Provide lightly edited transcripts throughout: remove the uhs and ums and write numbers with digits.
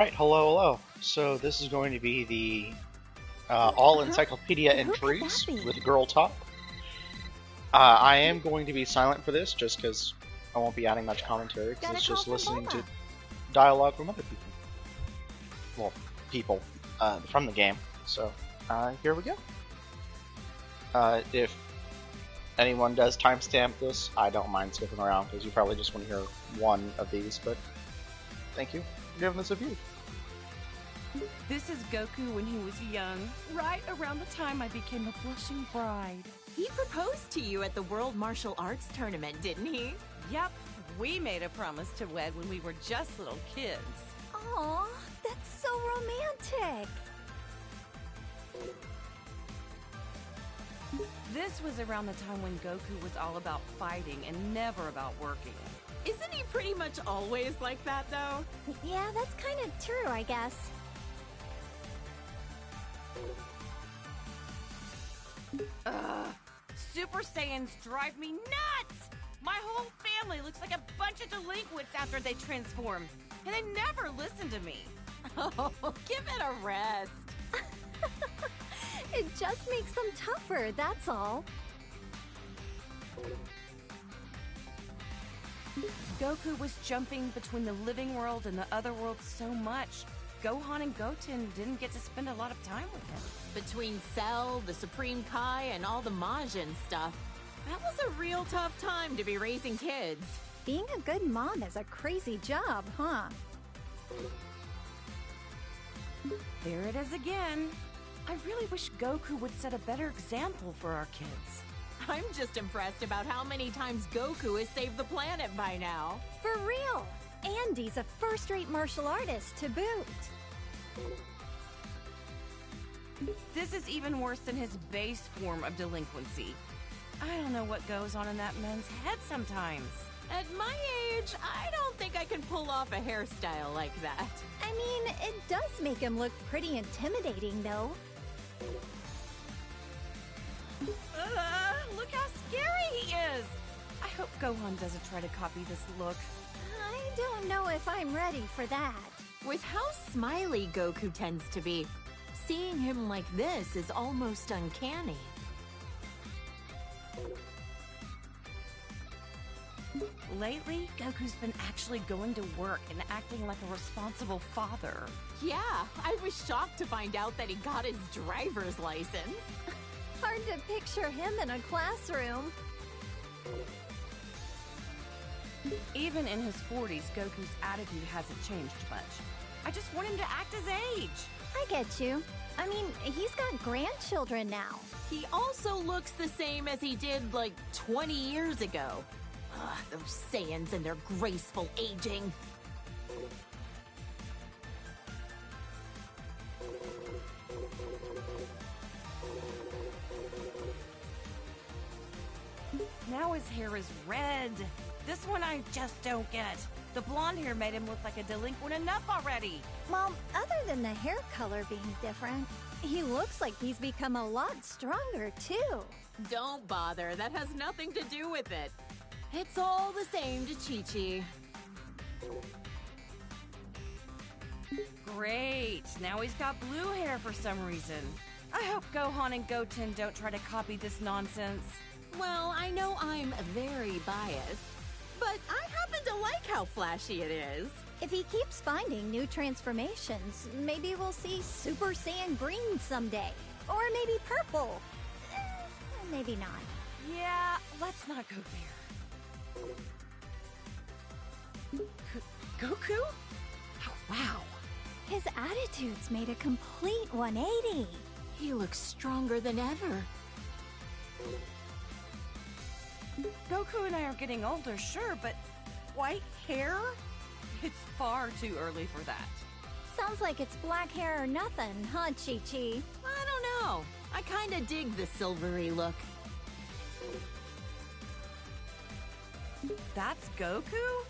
Right, hello. So this is going to be the all Encyclopedia Who could that entries be? with girl talk. I am going to be silent for this just because I won't be adding much commentary because Got a it's call just from listening to Bulma. dialogue from other people. Well, people from the game. So here we go. If anyone does timestamp this, I don't mind skipping around because you probably just want to hear one of these, but thank you for giving this a view. This is Goku when he was young, right around the time I became a blushing bride. He proposed to you at the World Martial Arts Tournament, didn't he? Yep, we made a promise to wed when we were just little kids. Aw, that's so romantic. This was around the time when Goku was all about fighting and never about working. Isn't he pretty much always like that, though? Yeah, that's kind of true, I guess. Ugh, Super Saiyans drive me nuts! My whole family looks like a bunch of delinquents after they transform, and they never listen to me. Oh, give it a rest. It just makes them tougher, that's all. Goku was jumping between the living world and the other world so much, Gohan and Goten didn't get to spend a lot of time with him. Between Cell, the Supreme Kai, and all the Majin stuff, that was a real tough time to be raising kids. Being a good mom is a crazy job, huh? There it is again. I really wish Goku would set a better example for our kids. I'm just impressed about how many times Goku has saved the planet by now. For real. Andy's a first-rate martial artist to boot. This is even worse than his base form of delinquency. I don't know what goes on in that man's head sometimes. At my age, I don't think I can pull off a hairstyle like that. I mean, it does make him look pretty intimidating, though. Look how scary he is! I hope Gohan doesn't try to copy this look. I don't know if I'm ready for that. With how smiley Goku tends to be, seeing him like this is almost uncanny. Lately, Goku's been actually going to work and acting like a responsible father. Yeah, I was shocked to find out that he got his driver's license. Hard to picture him in a classroom. Even in his 40s, Goku's attitude hasn't changed much. I just want him to act his age. I get you. I mean, he's got grandchildren now. He also looks the same as he did like 20 years ago. Ugh, those Saiyans and their graceful aging. Now his hair is red. This one I just don't get. The blonde hair made him look like a delinquent enough already. Well, other than the hair color being different, he looks like he's become a lot stronger, too. Don't bother, that has nothing to do with it. It's all the same to Chi-Chi. Great. Now he's got blue hair for some reason. I hope Gohan and Goten don't try to copy this nonsense. Well, I know I'm very biased, but I happen to like how flashy it is. If he keeps finding new transformations, maybe we'll see Super Saiyan Green someday. Or maybe purple. Maybe not. Yeah, let's not go there. Goku? Oh, wow. His attitude's made a complete 180. He looks stronger than ever. Goku and I are getting older, sure, but white hair? It's far too early for that. Sounds like it's black hair or nothing, huh, Chi-Chi? I don't know. I kinda dig the silvery look. That's Goku?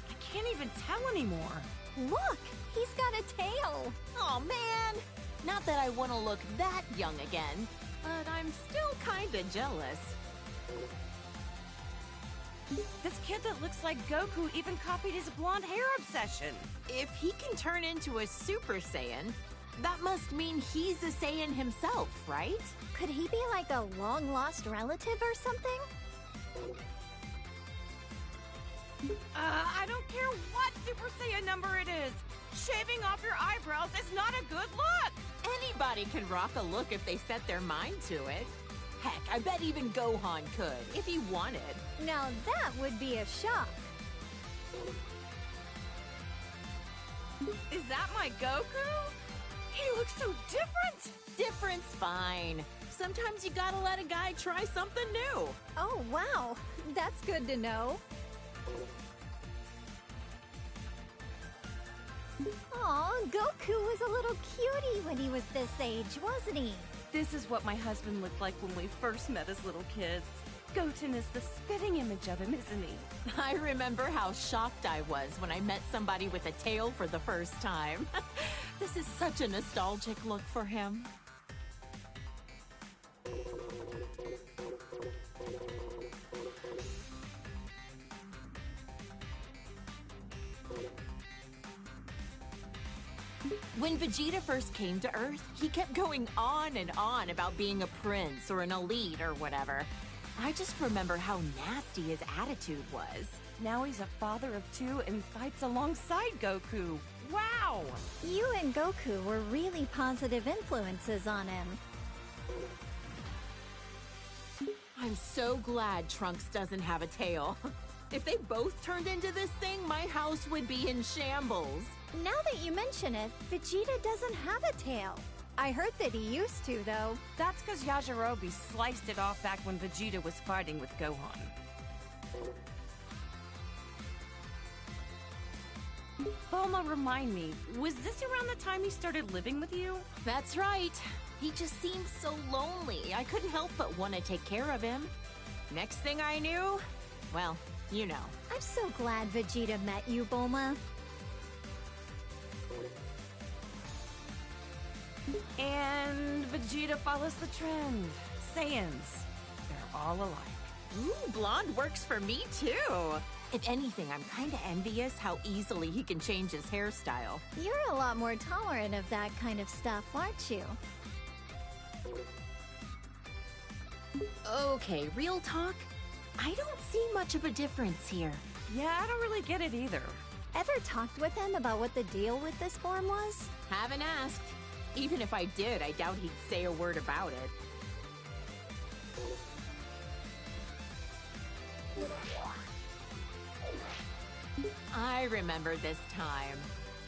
I can't even tell anymore. Look, he's got a tail. Oh man! Not that I want to look that young again, but I'm still kinda jealous. This kid that looks like Goku even copied his blonde hair obsession. If he can turn into a Super Saiyan, that must mean he's a Saiyan himself, right? Could he be like a long-lost relative or something? I don't care what Super Saiyan number it is. Shaving off your eyebrows is not a good look. Anybody can rock a look if they set their mind to it. Heck, I bet even Gohan could, if he wanted. Now that would be a shock. Is that my Goku? He looks so different. Different's fine. Sometimes you gotta let a guy try something new. Oh, wow. That's good to know. Aw, Goku was a little cutie when he was this age, wasn't he? This is what my husband looked like when we first met as little kids. Goten is the spitting image of him, isn't he? I remember how shocked I was when I met somebody with a tail for the first time. This is such a nostalgic look for him. When Vegeta first came to Earth, he kept going on and on about being a prince or an elite or whatever. I just remember how nasty his attitude was. Now he's a father of two and fights alongside Goku. Wow! You and Goku were really positive influences on him. I'm so glad Trunks doesn't have a tail. If they both turned into this thing, my house would be in shambles. Now that you mention it, Vegeta doesn't have a tail. I heard that he used to, though. That's because Yajirobe sliced it off back when Vegeta was fighting with Gohan. Bulma, remind me, was this around the time he started living with you? That's right. He just seemed so lonely. I couldn't help but want to take care of him. Next thing I knew, well, you know. I'm so glad Vegeta met you, Bulma. And Vegeta follows the trend. Saiyans, they're all alike. Ooh, blonde works for me too. If anything, I'm kind of envious how easily he can change his hairstyle. You're a lot more tolerant of that kind of stuff, aren't you? Okay, real talk. I don't see much of a difference here. Yeah, I don't really get it either. Ever talked with him about what the deal with this form was? Haven't asked. Even if I did, I doubt he'd say a word about it. I remember this time.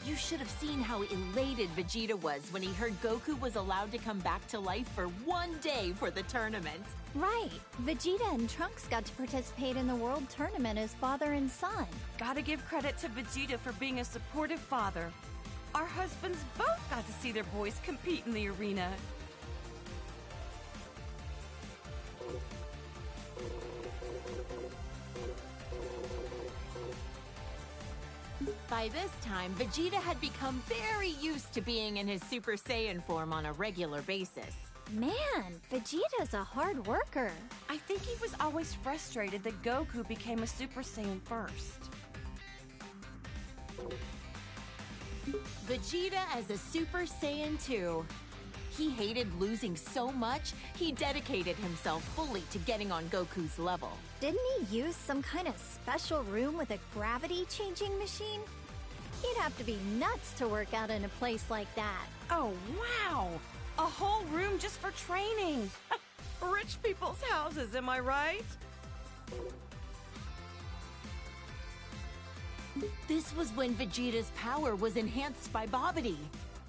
You should have seen how elated Vegeta was when he heard Goku was allowed to come back to life for one day for the tournament. Right. Vegeta and Trunks got to participate in the World Tournament as father and son. Gotta give credit to Vegeta for being a supportive father. Our husbands both got to see their boys compete in the arena. By this time, Vegeta had become very used to being in his Super Saiyan form on a regular basis. Man, Vegeta's a hard worker. I think he was always frustrated that Goku became a Super Saiyan first. Vegeta as a Super Saiyan 2. He hated losing so much, he dedicated himself fully to getting on Goku's level. Didn't he use some kind of special room with a gravity-changing machine? He'd have to be nuts to work out in a place like that. Oh, wow! A whole room just for training! Rich people's houses, am I right? This was when Vegeta's power was enhanced by Babidi.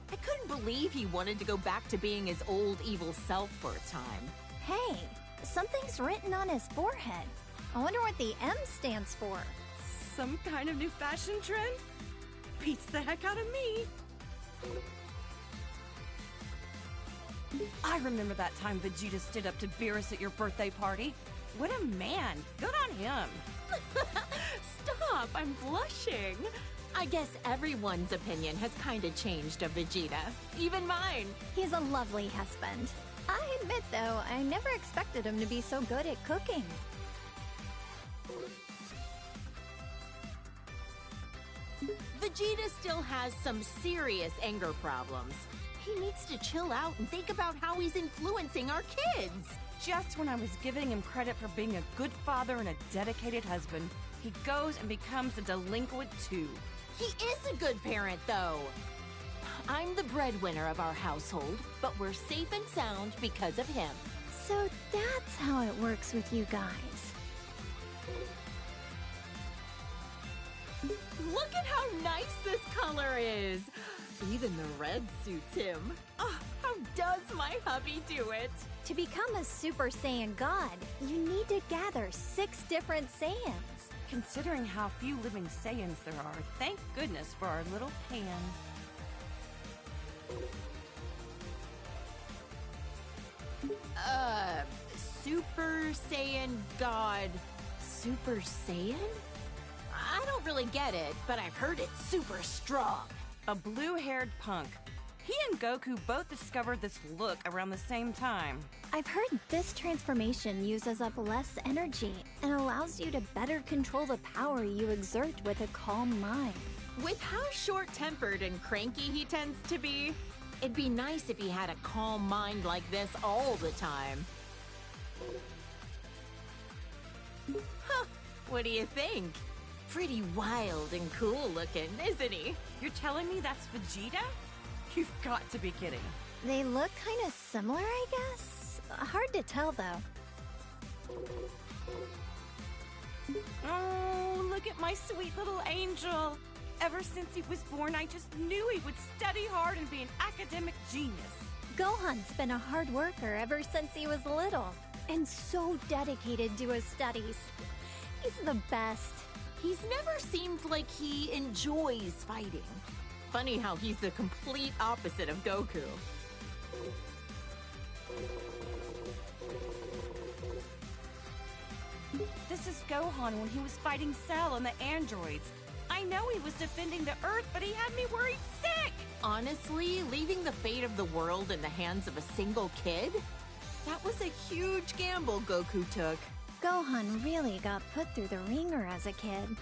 I couldn't believe he wanted to go back to being his old evil self for a time. Hey, something's written on his forehead. I wonder what the M stands for. Some kind of new fashion trend? Beats the heck out of me. I remember that time Vegeta stood up to Beerus at your birthday party. What a man! Good on him! Stop! I'm blushing! I guess everyone's opinion has kind of changed of Vegeta. Even mine! He's a lovely husband. I admit, though, I never expected him to be so good at cooking. Vegeta still has some serious anger problems. He needs to chill out and think about how he's influencing our kids. Just when I was giving him credit for being a good father and a dedicated husband, he goes and becomes a delinquent too. He is a good parent, though. I'm the breadwinner of our household, but we're safe and sound because of him. So that's how it works with you guys. Look at how nice this color is. Even the red suits him. Oh, how does my hubby do it? To become a Super Saiyan God, you need to gather 6 different Saiyans. Considering how few living Saiyans there are, thank goodness for our little Pan. Super Saiyan God. Super Saiyan? I don't really get it, but I've heard it's super strong. A blue-haired punk. He and Goku both discovered this look around the same time. I've heard this transformation uses up less energy and allows you to better control the power you exert with a calm mind. With how short-tempered and cranky he tends to be, it'd be nice if he had a calm mind like this all the time. Huh, what do you think? Pretty wild and cool looking, isn't he? You're telling me that's Vegeta? You've got to be kidding. They look kind of similar, I guess. Hard to tell, though. Oh, look at my sweet little angel. Ever since he was born, I just knew he would study hard and be an academic genius. Gohan's been a hard worker ever since he was little, and so dedicated to his studies. He's the best. He's never seemed like he enjoys fighting. Funny how he's the complete opposite of Goku. This is Gohan when he was fighting Cell and the androids. I know he was defending the Earth, but he had me worried sick! Honestly, leaving the fate of the world in the hands of a single kid? That was a huge gamble Goku took. Gohan really got put through the ringer as a kid.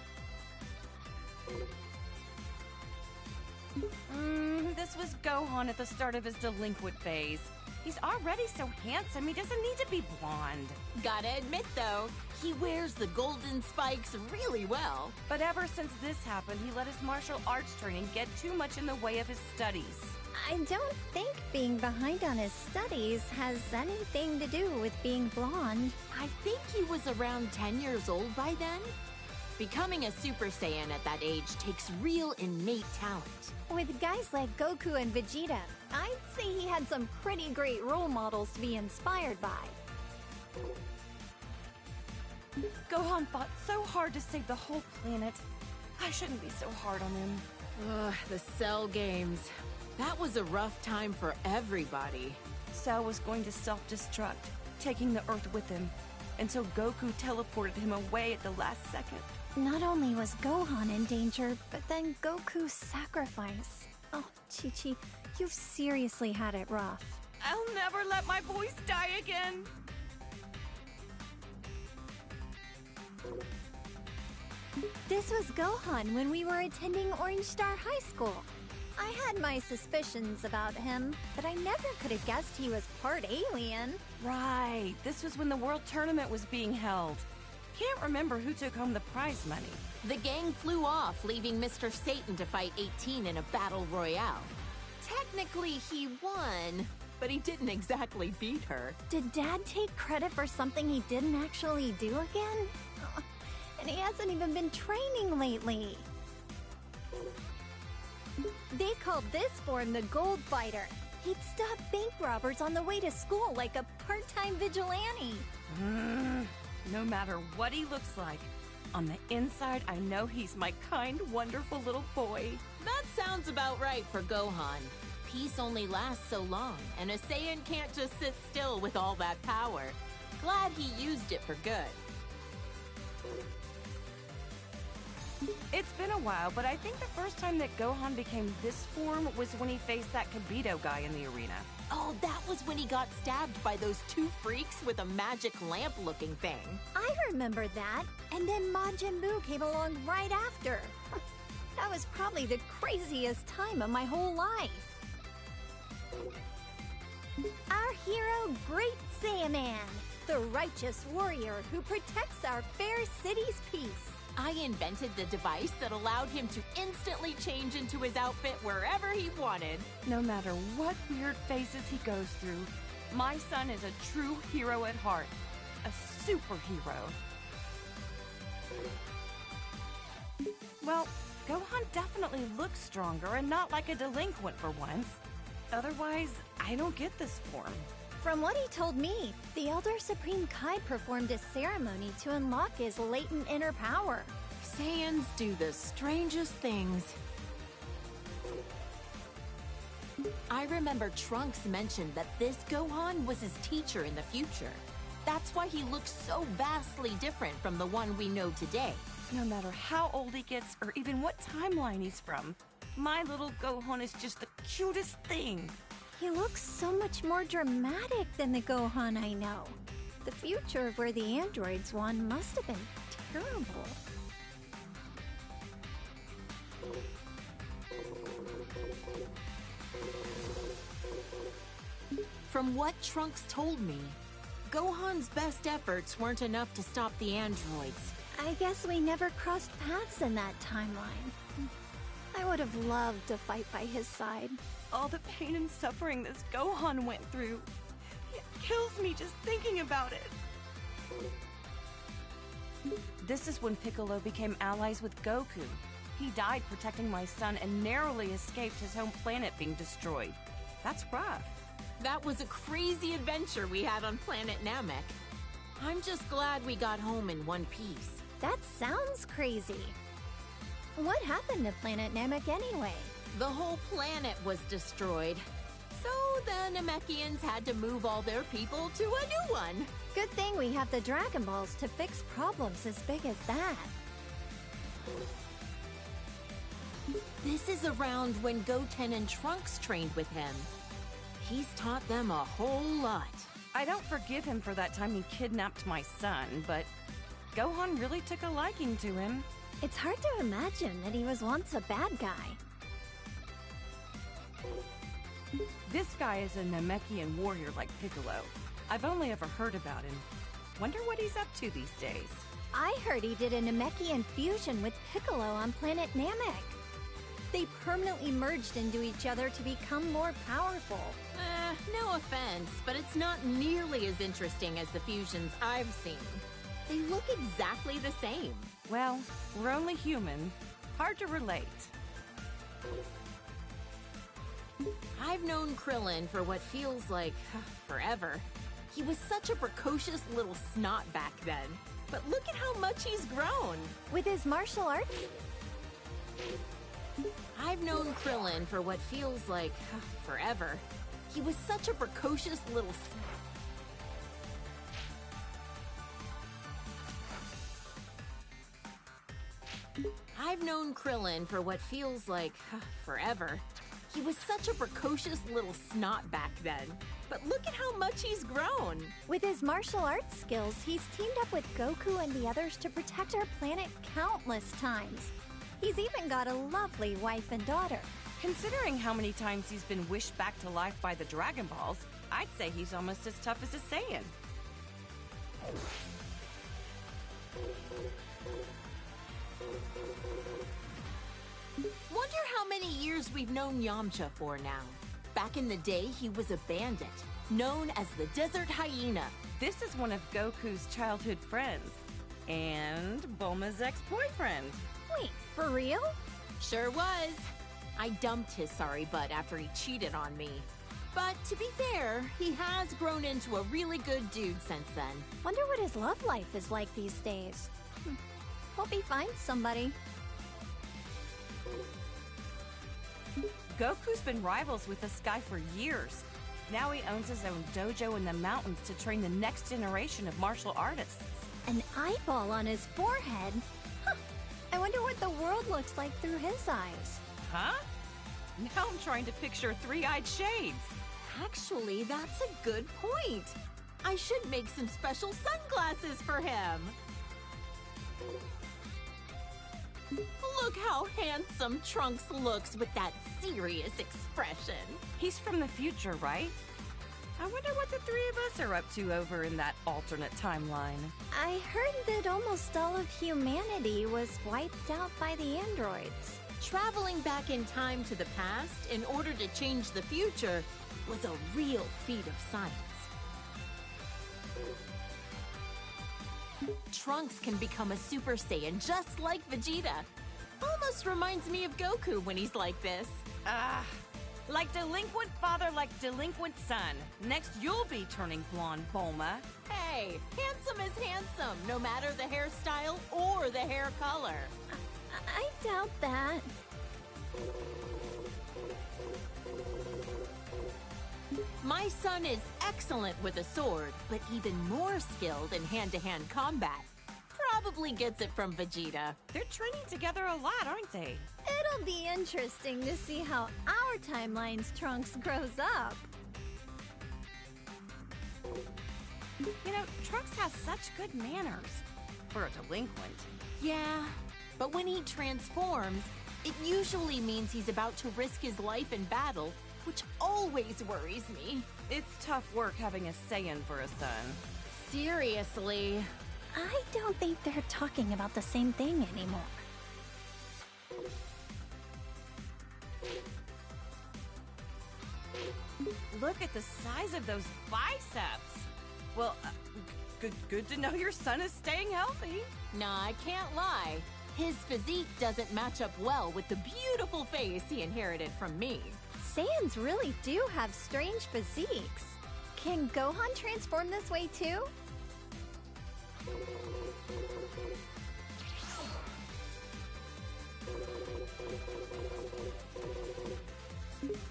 This was Gohan at the start of his delinquent phase. He's already so handsome, he doesn't need to be blonde. Gotta admit, though, he wears the golden spikes really well. But ever since this happened, he let his martial arts training get too much in the way of his studies. I don't think being behind on his studies has anything to do with being blonde. I think he was around 10 years old by then. Becoming a Super Saiyan at that age takes real innate talent. With guys like Goku and Vegeta, I'd say he had some pretty great role models to be inspired by. Gohan fought so hard to save the whole planet. I shouldn't be so hard on him. Ugh, the Cell games. That was a rough time for everybody. Cell was going to self-destruct, taking the Earth with him, until Goku teleported him away at the last second. Not only was Gohan in danger, but then Goku's sacrifice. Oh, Chi-Chi, you've seriously had it rough. I'll never let my boys die again. This was Gohan when we were attending Orange Star High School. I had my suspicions about him, but I never could have guessed he was part alien. Right, this was when the World Tournament was being held. Can't remember who took home the prize money. The gang flew off, leaving Mr. Satan to fight 18 in a battle royale. Technically, he won, but he didn't exactly beat her. Did Dad take credit for something he didn't actually do again? And he hasn't even been training lately. They called this form the Gold Fighter. He'd stop bank robbers on the way to school like a part-time vigilante. No matter what he looks like, on the inside, I know he's my kind, wonderful little boy. That sounds about right for Gohan. Peace only lasts so long, and a Saiyan can't just sit still with all that power. Glad he used it for good. It's been a while, but I think the first time that Gohan became this form was when he faced that Kibito guy in the arena. Oh, that was when he got stabbed by those two freaks with a magic lamp-looking thing. I remember that, and then Majin Buu came along right after. That was probably the craziest time of my whole life. Our hero, Great Saiyaman, the righteous warrior who protects our fair city's peace. I invented the device that allowed him to instantly change into his outfit wherever he wanted. No matter what weird phases he goes through, my son is a true hero at heart. A superhero. Well, Gohan definitely looks stronger and not like a delinquent for once. Otherwise, I don't get this form. From what he told me, the Elder Supreme Kai performed a ceremony to unlock his latent inner power. Saiyans do the strangest things. I remember Trunks mentioned that this Gohan was his teacher in the future. That's why he looks so vastly different from the one we know today. No matter how old he gets or even what timeline he's from, my little Gohan is just the cutest thing. He looks so much more dramatic than the Gohan I know. The future of where the androids won must have been terrible. From what Trunks told me, Gohan's best efforts weren't enough to stop the androids. I guess we never crossed paths in that timeline. I would have loved to fight by his side. All the pain and suffering this Gohan went through. It kills me just thinking about it. This is when Piccolo became allies with Goku. He died protecting my son and narrowly escaped his home planet being destroyed. That's rough. That was a crazy adventure we had on planet Namek. I'm just glad we got home in one piece. That sounds crazy. What happened to Planet Namek anyway? The whole planet was destroyed. So the Namekians had to move all their people to a new one. Good thing we have the Dragon Balls to fix problems as big as that. This is around when Goten and Trunks trained with him. He's taught them a whole lot. I don't forgive him for that time he kidnapped my son, but Gohan really took a liking to him. It's hard to imagine that he was once a bad guy. This guy is a Namekian warrior like Piccolo. I've only ever heard about him. Wonder what he's up to these days. I heard he did a Namekian fusion with Piccolo on planet Namek. They permanently merged into each other to become more powerful. No offense, but it's not nearly as interesting as the fusions I've seen. They look exactly the same. Well, we're only human. Hard to relate. I've known Krillin for what feels like forever. He was such a precocious little snot back then. But look at how much he's grown. With his martial arts? I've known Krillin for what feels like forever. He was such a precocious little I've known Krillin for what feels like forever. He was such a precocious little snot back then. But look at how much he's grown. With his martial arts skills, he's teamed up with Goku and the others to protect our planet countless times. He's even got a lovely wife and daughter. Considering how many times he's been wished back to life by the Dragon Balls, I'd say he's almost as tough as a Saiyan. Wonder how many years we've known Yamcha for now. Back in the day, he was a bandit, known as the Desert Hyena. This is one of Goku's childhood friends. And Bulma's ex-boyfriend. Wait, for real? Sure was. I dumped his sorry butt after he cheated on me. But to be fair, he has grown into a really good dude since then. Wonder what his love life is like these days. Hope he finds somebody. Goku's been rivals with this guy for years. Now he owns his own dojo in the mountains to train the next generation of martial artists. An eyeball on his forehead? Huh. I wonder what the world looks like through his eyes. Huh? Now I'm trying to picture three-eyed shades. Actually, that's a good point. I should make some special sunglasses for him. Look how handsome Trunks looks with that serious expression. He's from the future, right? I wonder what the three of us are up to over in that alternate timeline. I heard that almost all of humanity was wiped out by the androids. Traveling back in time to the past in order to change the future was a real feat of science. Trunks can become a Super Saiyan just like Vegeta. Almost reminds me of Goku when he's like this. Like delinquent father, like delinquent son. Next, you'll be turning blonde, Bulma. Hey, handsome is handsome, no matter the hairstyle or the hair color. I doubt that. My son is excellent with a sword, but even more skilled in hand-to-hand combat. Probably gets it from Vegeta. They're training together a lot, aren't they? It'll be interesting to see how our timeline's Trunks grows up. You know, Trunks has such good manners for a delinquent. Yeah, but when he transforms, it usually means he's about to risk his life in battle, which always worries me. It's tough work having a Saiyan for a son. Seriously. I don't think they're talking about the same thing anymore. Look at the size of those biceps. Well, good to know your son is staying healthy. Nah, I can't lie. His physique doesn't match up well with the beautiful face he inherited from me. Saiyans really do have strange physiques. Can Gohan transform this way too?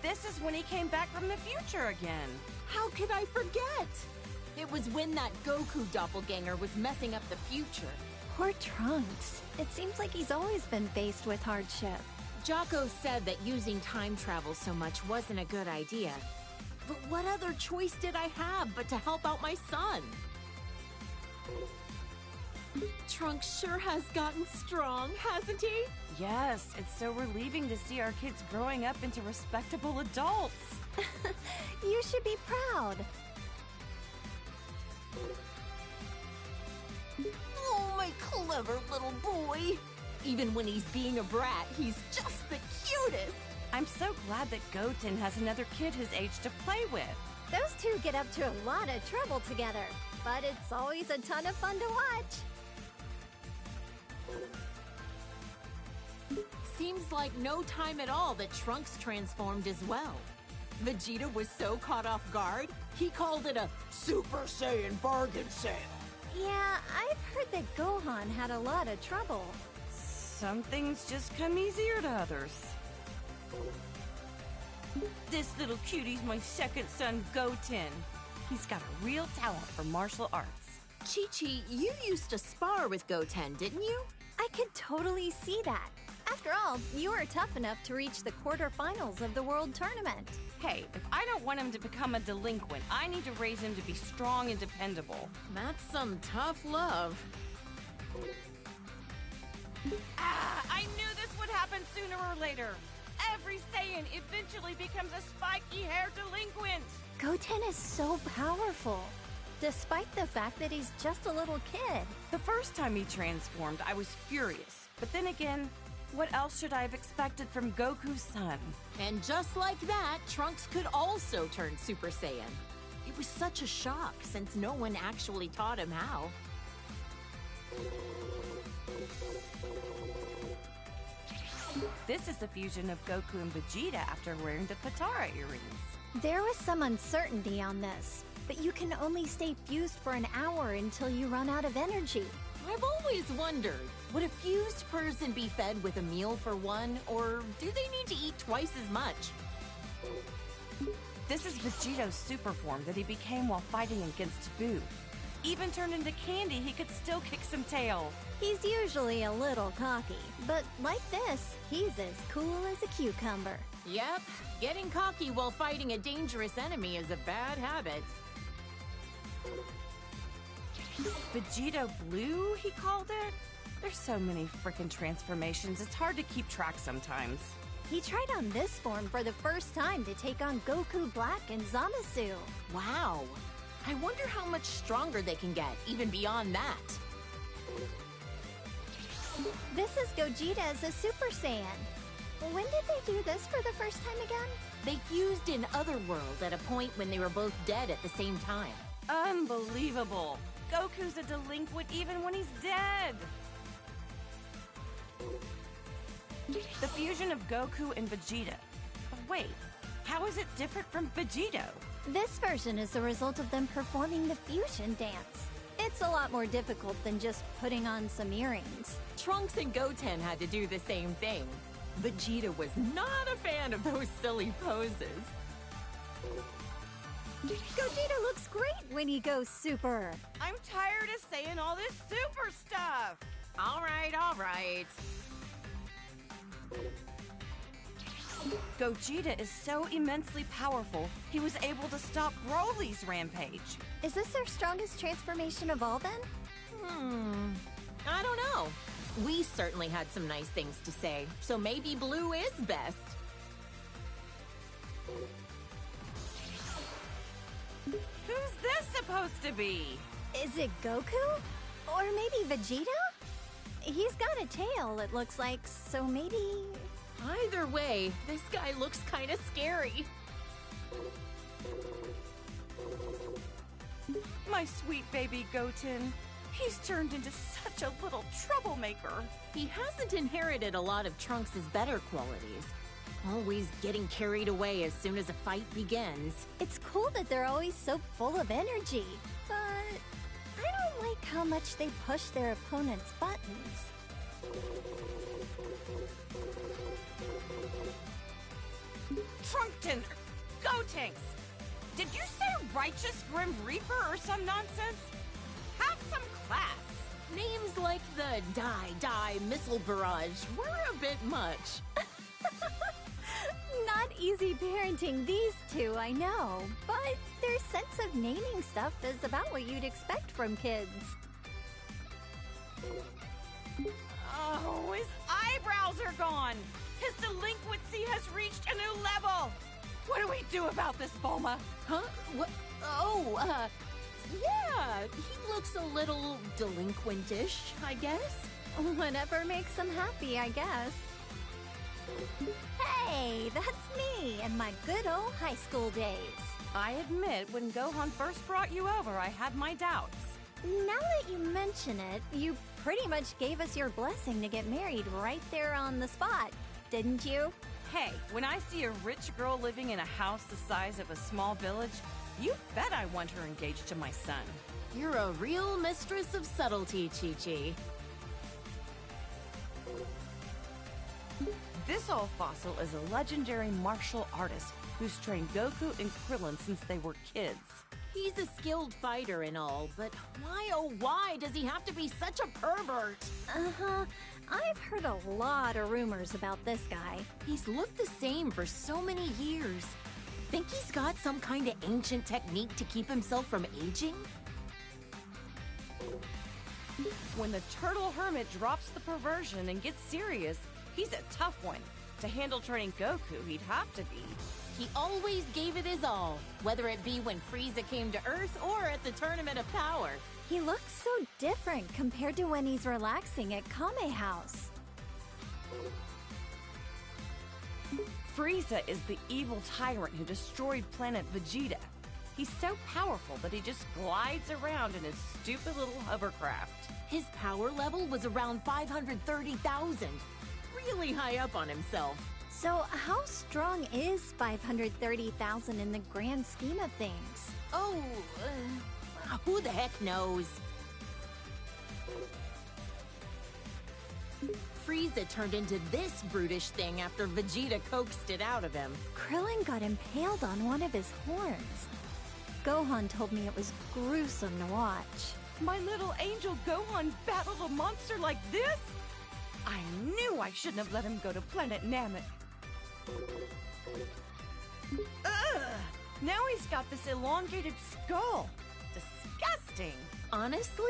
This is when he came back from the future again. How could I forget? It was when that Goku doppelganger was messing up the future. Poor Trunks. It seems like he's always been faced with hardship. Jocko said that using time travel so much wasn't a good idea. But what other choice did I have but to help out my son? Trunks sure has gotten strong, hasn't he? Yes, it's so relieving to see our kids growing up into respectable adults. You should be proud. Oh, my clever little boy. Even when he's being a brat, he's just the cutest. I'm so glad that Goten has another kid his age to play with. Those two get up to a lot of trouble together, but it's always a ton of fun to watch. Seems like no time at all that Trunks transformed as well. Vegeta was so caught off guard, he called it a Super Saiyan bargain sale. Yeah, I've heard that Gohan had a lot of trouble. Some things just come easier to others. This little cutie's my second son, Goten. He's got a real talent for martial arts. Chi-Chi, you used to spar with Goten, didn't you? I could totally see that. After all, you were tough enough to reach the quarterfinals of the World Tournament. Hey, if I don't want him to become a delinquent, I need to raise him to be strong and dependable. That's some tough love. I knew this would happen sooner or later. Every Saiyan eventually becomes a spiky-haired delinquent. Goten is so powerful, despite the fact that he's just a little kid. The first time he transformed, I was furious. But then again, what else should I have expected from Goku's son? And just like that, Trunks could also turn Super Saiyan. It was such a shock since no one actually taught him how. This is the fusion of Goku and Vegeta after wearing the Potara earrings. There was some uncertainty on this, but you can only stay fused for an hour until you run out of energy. I've always wondered, would a fused person be fed with a meal for one, or do they need to eat twice as much? This is Vegeto's super form that he became while fighting against Boo. Even turned into candy, he could still kick some tail. He's usually a little cocky, but like this, he's as cool as a cucumber. Yep, getting cocky while fighting a dangerous enemy is a bad habit. Vegeta Blue, he called it? There's so many frickin' transformations, it's hard to keep track sometimes. He tried on this form for the first time to take on Goku Black and Zamasu. Wow. I wonder how much stronger they can get, even beyond that. This is Gogeta as a Super Saiyan. When did they do this for the first time again? They fused in Otherworld at a point when they were both dead at the same time. Unbelievable. Goku's a delinquent even when he's dead. The fusion of Goku and Vegeta. Wait, how is it different from Vegito? This version is the result of them performing the fusion dance. It's a lot more difficult than just putting on some earrings. Trunks and Goten had to do the same thing. Vegeta was not a fan of those silly poses. Gogeta looks great when he goes super. I'm tired of saying all this super stuff. All right. Gogeta is so immensely powerful, he was able to stop Broly's rampage. Is this their strongest transformation of all then? I don't know. We certainly had some nice things to say, so maybe blue is best. Who's this supposed to be? Is it Goku? Or maybe Vegeta? He's got a tail, it looks like, so maybe... Either way, this guy looks kind of scary. My sweet baby Goten. He's turned into such a little troublemaker. He hasn't inherited a lot of Trunks' better qualities. Always getting carried away as soon as a fight begins. It's cool that they're always so full of energy, but I don't like how much they push their opponent's buttons. Trunkton! Gotenks! Did you say Righteous Grim Reaper or some nonsense? Have some class! Names like the Die Missile Barrage were a bit much. Not easy parenting these two, I know, but their sense of naming stuff is about what you'd expect from kids. Oh, his eyebrows are gone! His delinquency has reached a new level! What do we do about this, Bulma? Huh? What? Oh, yeah, he looks a little delinquentish, I guess. Whatever makes them happy, I guess. Hey, that's me in my good old high school days. I admit, when Gohan first brought you over, I had my doubts. Now that you mention it, you pretty much gave us your blessing to get married right there on the spot, didn't you? Hey, when I see a rich girl living in a house the size of a small village, you bet I want her engaged to my son. You're a real mistress of subtlety, Chi-Chi. This old fossil is a legendary martial artist who's trained Goku and Krillin since they were kids. He's a skilled fighter and all, but why oh why does he have to be such a pervert? Uh-huh. I've heard a lot of rumors about this guy. He's looked the same for so many years. Think he's got some kind of ancient technique to keep himself from aging? When the turtle hermit drops the perversion and gets serious, he's a tough one. To handle training Goku, he'd have to be. He always gave it his all, whether it be when Frieza came to Earth or at the Tournament of Power. He looks so different compared to when he's relaxing at Kame House. Frieza is the evil tyrant who destroyed planet Vegeta. He's so powerful that he just glides around in his stupid little hovercraft. His power level was around 530,000. Really high up on himself. So how strong is 530,000 in the grand scheme of things? Oh, who the heck knows? Frieza turned into this brutish thing after Vegeta coaxed it out of him. Krillin got impaled on one of his horns. Gohan told me it was gruesome to watch. My little angel Gohan battled a monster like this? I knew I shouldn't have let him go to Planet Namek. Ugh! Now he's got this elongated skull. Disgusting. Honestly,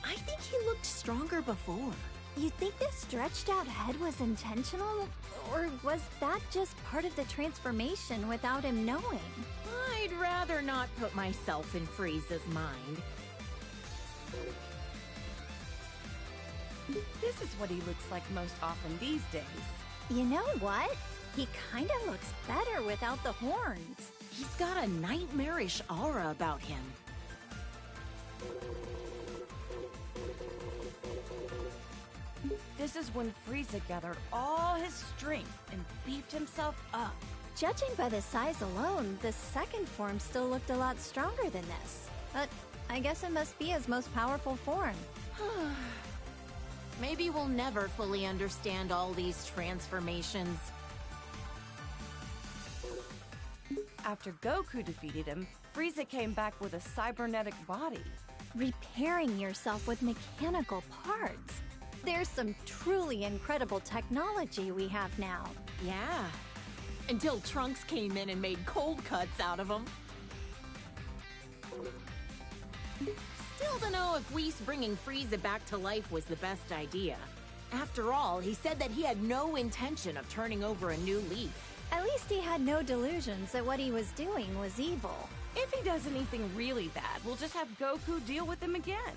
I think he looked stronger before. You think this stretched out head was intentional? Or was that just part of the transformation without him knowing? I'd rather not put myself in Frieza's mind. This is what he looks like most often these days. You know what? He kinda looks better without the horns. He's got a nightmarish aura about him. This is when Frieza gathered all his strength and beefed himself up. Judging by the size alone, the second form still looked a lot stronger than this. But I guess it must be his most powerful form. Maybe we'll never fully understand all these transformations. After Goku defeated him, Frieza came back with a cybernetic body. Repairing yourself with mechanical parts. There's some truly incredible technology we have now. Yeah. Until Trunks came in and made cold cuts out of him. Still don't know if Whis bringing Frieza back to life was the best idea. After all, he said that he had no intention of turning over a new leaf. At least he had no delusions that what he was doing was evil. If he does anything really bad, we'll just have Goku deal with him again.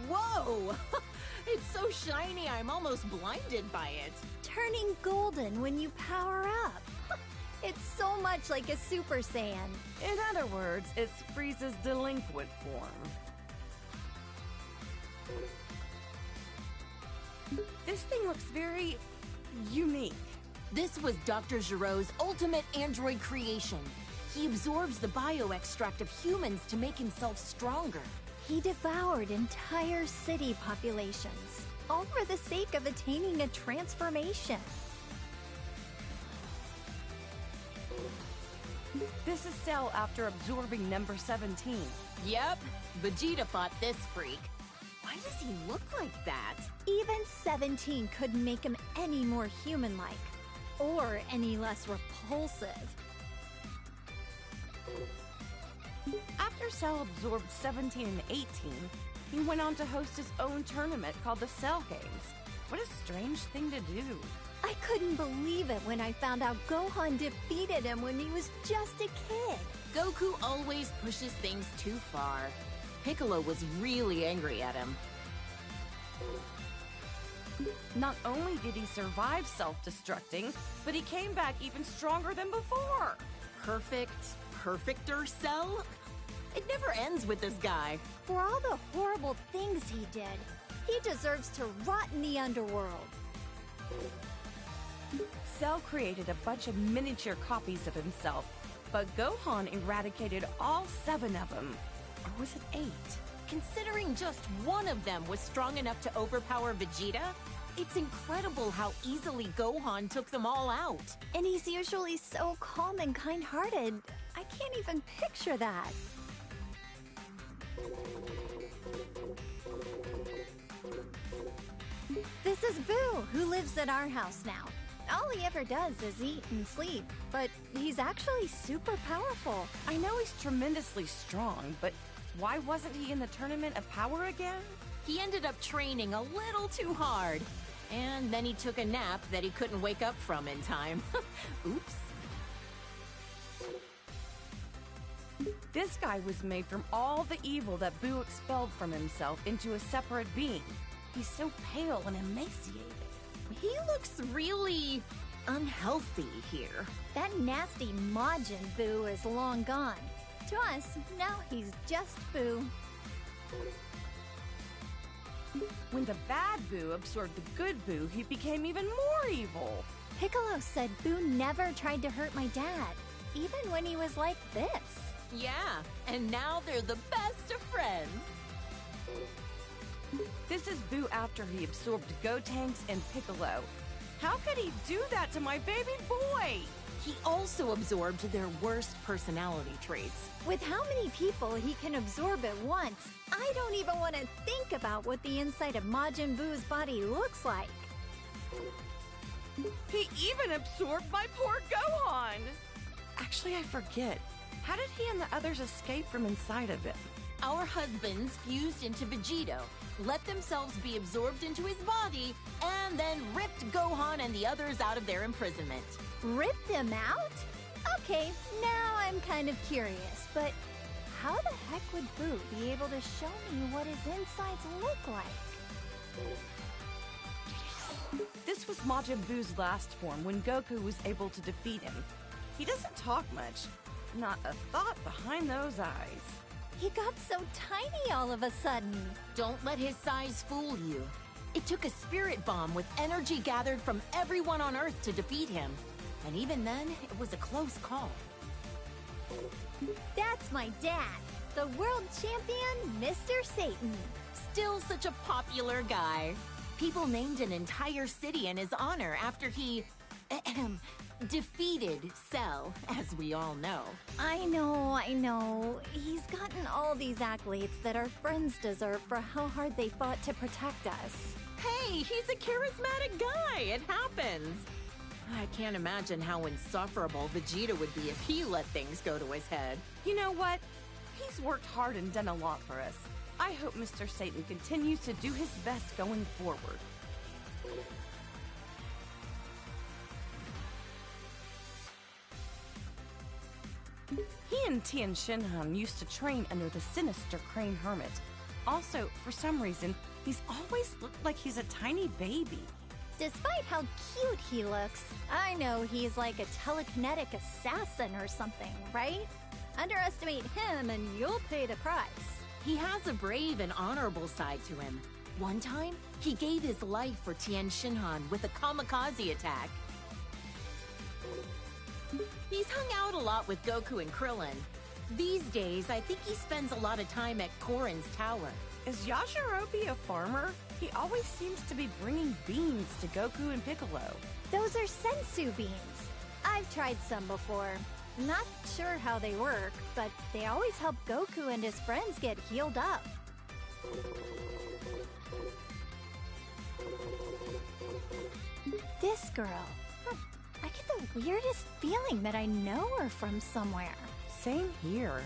Whoa! It's so shiny, I'm almost blinded by it. Turning golden when you power up. It's so much like a Super Saiyan. In other words, it's Frieza's delinquent form. This thing looks very unique. This was Dr. Giro's ultimate android creation. He absorbs the bioextract of humans to make himself stronger. He devoured entire city populations, all for the sake of attaining a transformation. This is Cell after absorbing number 17. Yep, Vegeta fought this freak. Why does he look like that? Even 17 couldn't make him any more human-like, or any less repulsive. After Cell absorbed 17 and 18, he went on to host his own tournament called the Cell Games. What a strange thing to do. I couldn't believe it when I found out Gohan defeated him when he was just a kid. Goku always pushes things too far. Piccolo was really angry at him. Not only did he survive self-destructing, but he came back even stronger than before. Perfecter Cell? It never ends with this guy. For all the horrible things he did, he deserves to rot in the underworld. Cell created a bunch of miniature copies of himself, but Gohan eradicated all 7 of them. Or was it 8? Considering just one of them was strong enough to overpower Vegeta, it's incredible how easily Gohan took them all out. And he's usually so calm and kind-hearted. I can't even picture that. This is Boo, who lives at our house now. All he ever does is eat and sleep, but he's actually super powerful. I know he's tremendously strong, but why wasn't he in the Tournament of Power again? He ended up training a little too hard. And then he took a nap that he couldn't wake up from in time. Oops. This guy was made from all the evil that Boo expelled from himself into a separate being. He's so pale and emaciated. He looks really unhealthy here. That nasty Majin Boo is long gone. To us, now he's just Boo. When the bad Boo absorbed the good Boo, he became even more evil. Piccolo said Boo never tried to hurt my dad, even when he was like this. Yeah, and now they're the best of friends. This is Boo after he absorbed Gotenks and Piccolo. How could he do that to my baby boy? He also absorbed their worst personality traits. With how many people he can absorb at once, I don't even want to think about what the inside of Majin Buu's body looks like. He even absorbed my poor Gohan! Actually, I forget. How did he and the others escape from inside of him? Our husbands fused into Vegito, let themselves be absorbed into his body, and then ripped Gohan and the others out of their imprisonment. Rip them out? Okay, now I'm kind of curious, but how the heck would Boo be able to show me what his insides look like? This was Majin Buu's last form when Goku was able to defeat him. He doesn't talk much. Not a thought behind those eyes. He got so tiny all of a sudden. Don't let his size fool you. It took a spirit bomb with energy gathered from everyone on Earth to defeat him. And even then, it was a close call. That's my dad, the world champion, Mr. Satan. Still such a popular guy. People named an entire city in his honor after he defeated Cell, as we all know. I know. He's gotten all these accolades that our friends deserve for how hard they fought to protect us. Hey, he's a charismatic guy. It happens. I can't imagine how insufferable Vegeta would be if he let things go to his head. You know what? He's worked hard and done a lot for us. I hope Mr. Satan continues to do his best going forward. He and Tien Shinhan used to train under the sinister Crane Hermit. Also, for some reason, he's always looked like he's a tiny baby. Despite how cute he looks, I know he's like a telekinetic assassin or something, right? Underestimate him and you'll pay the price. He has a brave and honorable side to him. One time, he gave his life for Tien Shinhan with a kamikaze attack. He's hung out a lot with Goku and Krillin. These days, I think he spends a lot of time at Korin's tower. Is Yajirobe a farmer? He always seems to be bringing beans to Goku and Piccolo. Those are sensu beans. I've tried some before. Not sure how they work, but they always help Goku and his friends get healed up. This girl. I get the weirdest feeling that I know her from somewhere. Same here.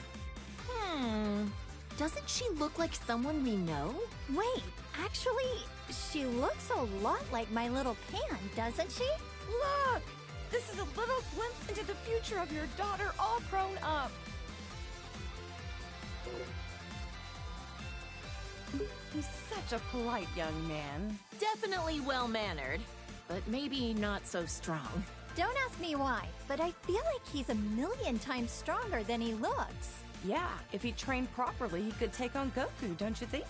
Doesn't she look like someone we know? Wait, actually, she looks a lot like my little Pan, doesn't she? Look! This is a little glimpse into the future of your daughter all grown up. He's such a polite young man. Definitely well-mannered, but maybe not so strong. Don't ask me why, but I feel like he's a million times stronger than he looks. Yeah, if he trained properly, he could take on Goku, don't you think?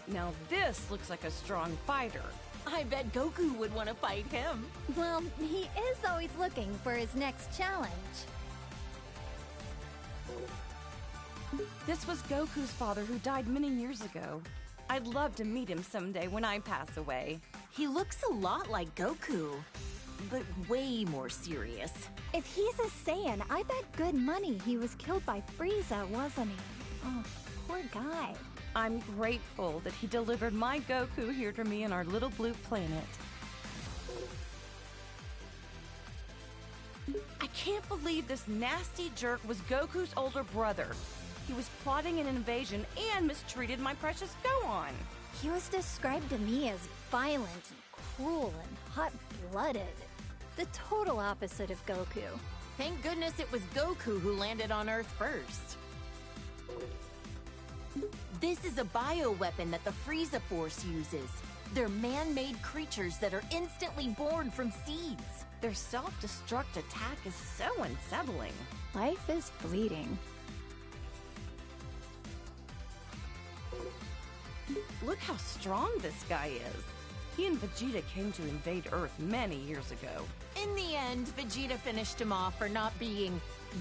Now this looks like a strong fighter. I bet Goku would want to fight him. Well, he is always looking for his next challenge. This was Goku's father who died many years ago. I'd love to meet him someday when I pass away. He looks a lot like Goku, but way more serious. If he's a Saiyan, I bet good money he was killed by Frieza, wasn't he? Oh, poor guy. I'm grateful that he delivered my Goku here to me on our little blue planet. I can't believe this nasty jerk was Goku's older brother. He was plotting an invasion and mistreated my precious Gohan. He was described to me as violent and cruel and hot-blooded. The total opposite of Goku. Thank goodness it was Goku who landed on Earth first. This is a bioweapon that the Frieza Force uses. They're man-made creatures that are instantly born from seeds. Their self-destruct attack is so unsettling. Life is fleeting. Look how strong this guy is. He and Vegeta came to invade Earth many years ago. In the end, Vegeta finished him off for not being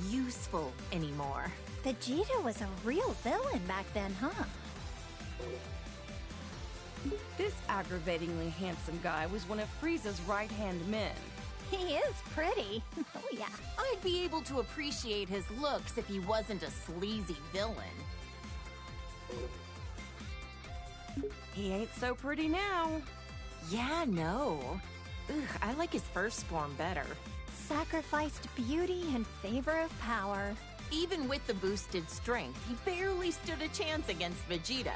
useful anymore. Vegeta was a real villain back then, huh? This aggravatingly handsome guy was one of Frieza's right-hand men. He is pretty. Oh, yeah. I'd be able to appreciate his looks if he wasn't a sleazy villain. He ain't so pretty now. Yeah, no. Ugh, I like his first form better. Sacrificed beauty in favor of power. Even with the boosted strength, he barely stood a chance against Vegeta.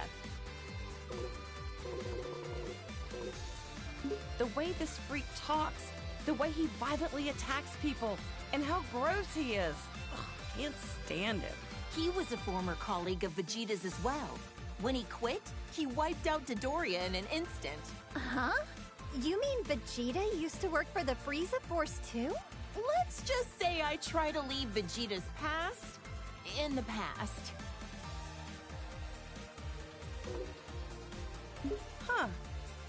The way this freak talks, the way he violently attacks people, and how gross he is. Ugh, can't stand him. He was a former colleague of Vegeta's as well. When he quit, he wiped out Dodoria in an instant. Huh? You mean Vegeta used to work for the Frieza Force too? Let's just say I try to leave Vegeta's past in the past. Huh.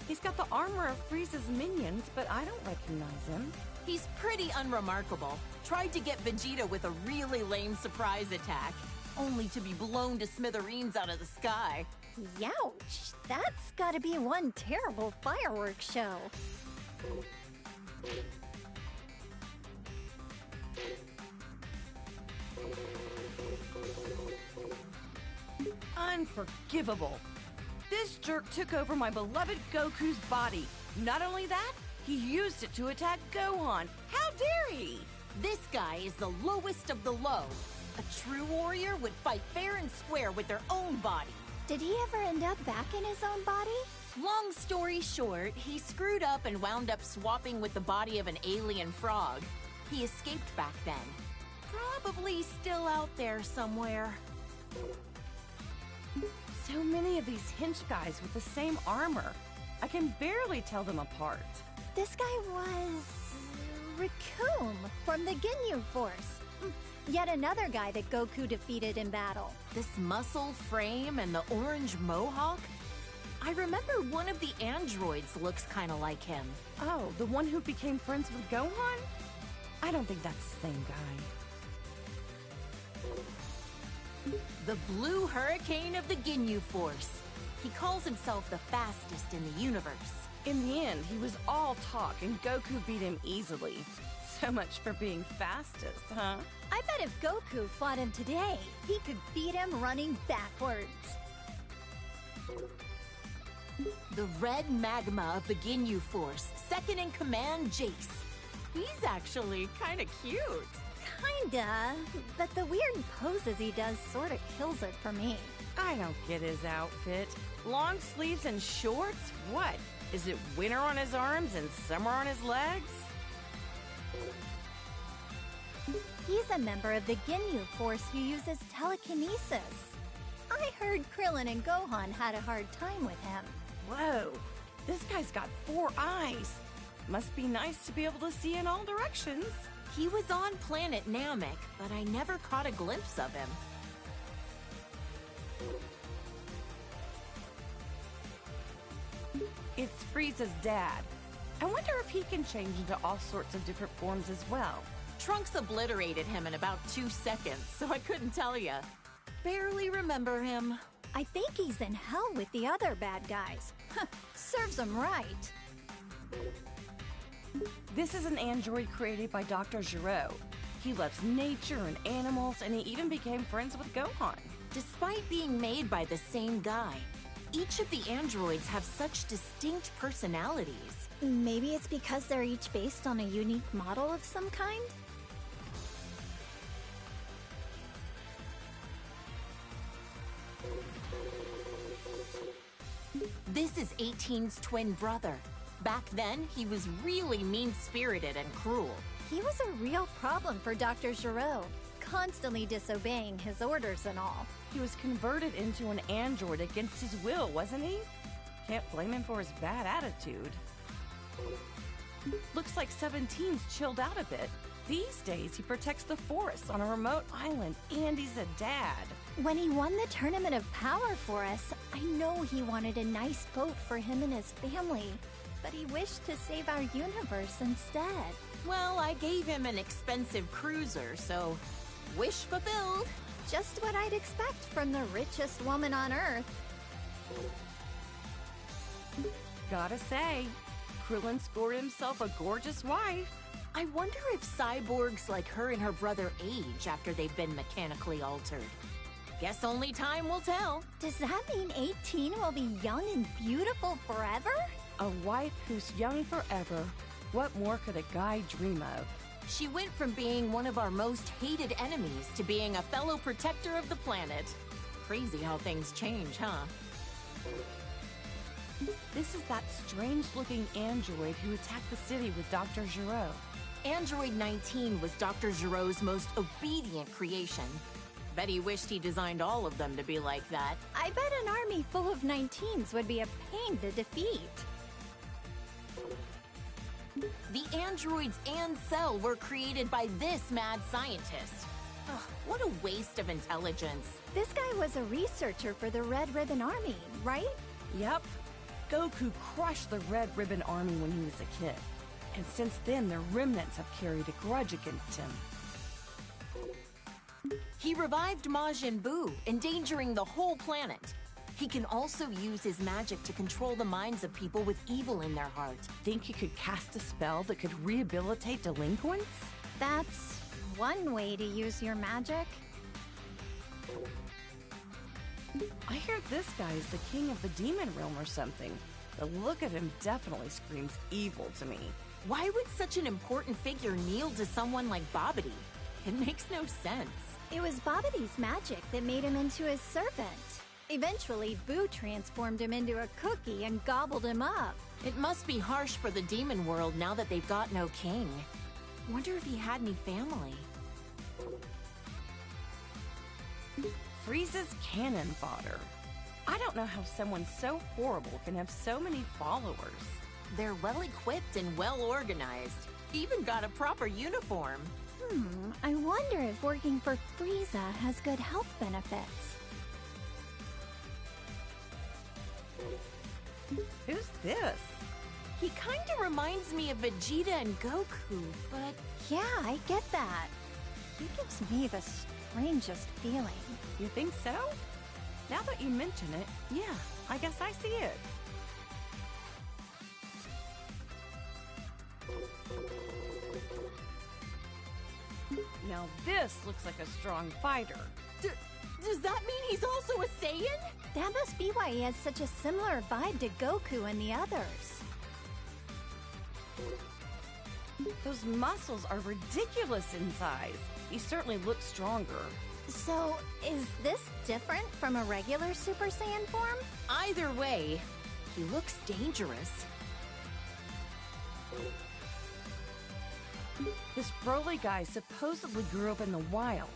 He's got the armor of Frieza's minions, but I don't recognize him. He's pretty unremarkable. Tried to get Vegeta with a really lame surprise attack, only to be blown to smithereens out of the sky. Youch! That's gotta be one terrible fireworks show. Unforgivable. This jerk took over my beloved Goku's body. Not only that, he used it to attack Gohan. How dare he? This guy is the lowest of the low. A true warrior would fight fair and square with their own body. Did he ever end up back in his own body? Long story short, he screwed up and wound up swapping with the body of an alien frog. He escaped back then. Probably still out there somewhere. So many of these hench guys with the same armor. I can barely tell them apart. This guy was... Raccoon from the Ginyu Force. Yet another guy that Goku defeated in battle. This muscle frame and the orange mohawk? I remember one of the androids looks kind of like him. Oh, the one who became friends with Gohan? I don't think that's the same guy. The Blue Hurricane of the Ginyu Force. He calls himself the fastest in the universe. In the end, he was all talk and Goku beat him easily. So much for being fastest, huh? I bet if Goku fought him today, he could beat him running backwards. The red magma of the Ginyu Force, second in command, Jace. He's actually kind of cute. Kinda, but the weird poses he does sorta kills it for me. I don't get his outfit. Long sleeves and shorts? What? Is it winter on his arms and summer on his legs? He's a member of the Ginyu Force who uses telekinesis. I heard Krillin and Gohan had a hard time with him. Whoa, this guy's got 4 eyes. Must be nice to be able to see in all directions. He was on planet Namek, but I never caught a glimpse of him. It's Frieza's dad. I wonder if he can change into all sorts of different forms as well. Trunks obliterated him in about 2 seconds, so I couldn't tell ya. Barely remember him. I think he's in hell with the other bad guys. Serves him right. This is an android created by Dr. Gero. He loves nature and animals, and he even became friends with Gohan. Despite being made by the same guy, each of the androids have such distinct personalities. Maybe it's because they're each based on a unique model of some kind? This is 18's twin brother. Back then, he was really mean-spirited and cruel. He was a real problem for Dr. Gero, constantly disobeying his orders and all. He was converted into an android against his will, wasn't he? Can't blame him for his bad attitude. Looks like 17's chilled out a bit. These days, he protects the forest on a remote island, and he's a dad. When he won the Tournament of Power for us, I know he wanted a nice boat for him and his family, but he wished to save our universe instead. Well, I gave him an expensive cruiser, so wish fulfilled. Just what I'd expect from the richest woman on Earth. Gotta say, Krillin scored himself a gorgeous wife. I wonder if cyborgs like her and her brother age after they've been mechanically altered. Guess only time will tell. Does that mean 18 will be young and beautiful forever? A wife who's young forever. What more could a guy dream of? She went from being one of our most hated enemies to being a fellow protector of the planet. Crazy how things change, huh? This is that strange-looking android who attacked the city with Dr. Gero. Android 19 was Dr. Gero's most obedient creation. Bet he wished he designed all of them to be like that. I bet an army full of 19s would be a pain to defeat. The androids and Cell were created by this mad scientist. Ugh, what a waste of intelligence. This guy was a researcher for the Red Ribbon Army, right? Yep. Goku crushed the Red Ribbon Army when he was a kid. And since then, the remnants have carried a grudge against him. He revived Majin Buu, endangering the whole planet. He can also use his magic to control the minds of people with evil in their heart. Think he could cast a spell that could rehabilitate delinquents? That's one way to use your magic. I hear this guy is the king of the demon realm or something. The look of him definitely screams evil to me. Why would such an important figure kneel to someone like Babidi? It makes no sense. It was Babidi's magic that made him into his servant. Eventually, Boo transformed him into a cookie and gobbled him up. It must be harsh for the demon world now that they've got no king. Wonder if he had any family. Frieza's cannon fodder. I don't know how someone so horrible can have so many followers. They're well equipped and well organized. Even got a proper uniform. I wonder if working for Frieza has good health benefits. Who's this? He kind of reminds me of Vegeta and Goku, but Yeah, I get that. He gives me the strangest feeling. You think so? Now that you mention it, yeah, I guess I see it. Now this looks like a strong fighter. does that mean he's also a Saiyan? That must be why he has such a similar vibe to Goku and the others. Those muscles are ridiculous in size. He certainly looks stronger. So, is this different from a regular Super Saiyan form? Either way, he looks dangerous. This Broly guy supposedly grew up in the wild.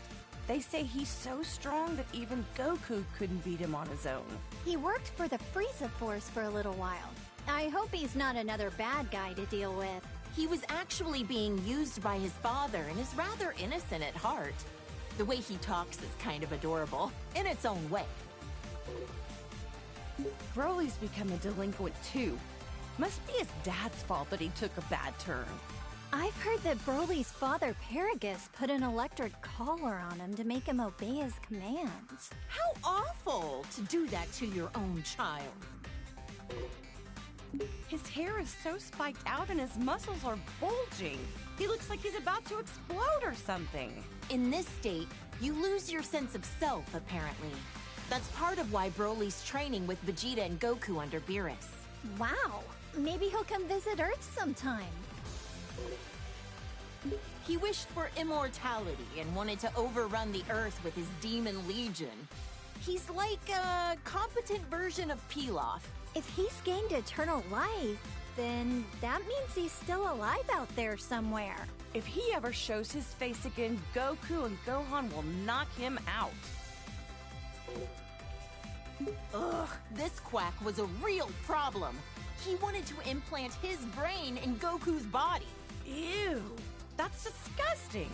They say he's so strong that even Goku couldn't beat him on his own. He worked for the Frieza Force for a little while. I hope he's not another bad guy to deal with. He was actually being used by his father and is rather innocent at heart. The way he talks is kind of adorable, in its own way. Broly's become a delinquent too. Must be his dad's fault that he took a bad turn. I've heard that Broly's father, Paragus, put an electric collar on him to make him obey his commands. How awful to do that to your own child. His hair is so spiked out and his muscles are bulging. He looks like he's about to explode or something. In this state, you lose your sense of self, apparently. That's part of why Broly's training with Vegeta and Goku under Beerus. Wow, maybe he'll come visit Earth sometime. He wished for immortality and wanted to overrun the Earth with his demon legion. He's like a competent version of Pilaf. If he's gained eternal life, then that means he's still alive out there somewhere. If he ever shows his face again, Goku and Gohan will knock him out. Ugh, this quack was a real problem. He wanted to implant his brain in Goku's body. Ew, that's disgusting.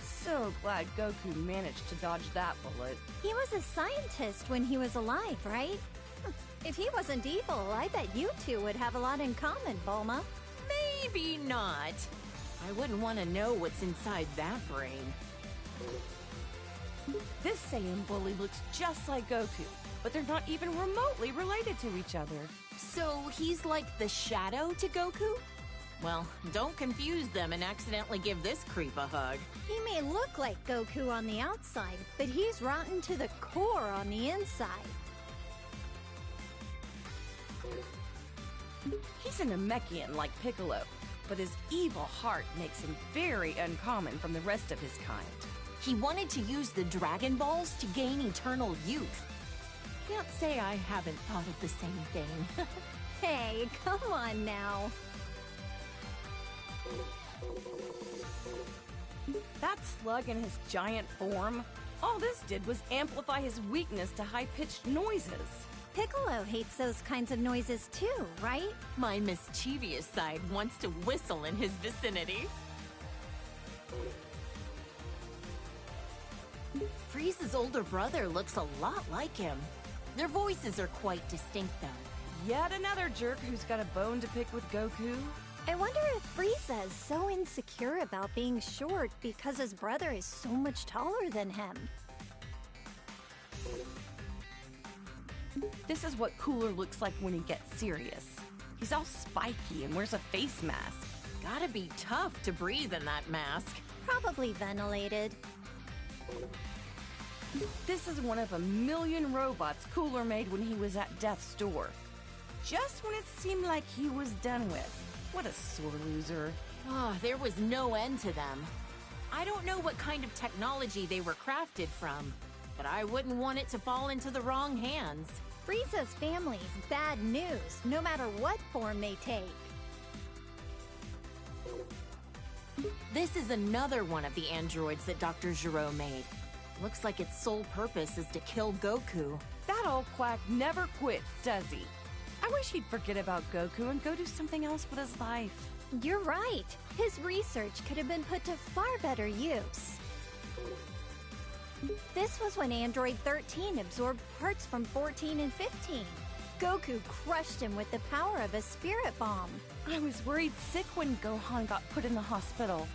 So glad Goku managed to dodge that bullet. He was a scientist when he was alive, right? If he wasn't evil, I bet you two would have a lot in common, Bulma. Maybe not. I wouldn't want to know what's inside that brain. This Saiyan bully looks just like Goku, but they're not even remotely related to each other. So he's like the shadow to Goku? Well, don't confuse them and accidentally give this creep a hug. He may look like Goku on the outside, but he's rotten to the core on the inside. He's a Namekian like Piccolo. but his evil heart makes him very uncommon from the rest of his kind. He wanted to use the Dragon Balls to gain eternal youth. Can't say I haven't thought of the same thing. Hey, come on now. That slug in his giant form, all this did was amplify his weakness to high-pitched noises. Piccolo hates those kinds of noises too, right? My mischievous side wants to whistle in his vicinity. Frieza's older brother looks a lot like him. Their voices are quite distinct, though. Yet another jerk who's got a bone to pick with Goku. I wonder if Frieza is so insecure about being short because his brother is so much taller than him. This is what Cooler looks like when he gets serious. He's all spiky and wears a face mask. Gotta be tough to breathe in that mask. Probably ventilated. This is one of a million robots Cooler made when he was at Death's door. Just when it seemed like he was done with. What a sore loser. Oh, there was no end to them. I don't know what kind of technology they were crafted from, but I wouldn't want it to fall into the wrong hands. Frieza's family's bad news, no matter what form they take. This is another one of the androids that Dr. Gero made. Looks like its sole purpose is to kill Goku. That old quack never quits, does he? I wish he'd forget about Goku and go do something else with his life. You're right. His research could have been put to far better use. This was when Android 13 absorbed parts from 14 and 15. Goku crushed him with the power of a spirit bomb. I was worried sick when Gohan got put in the hospital.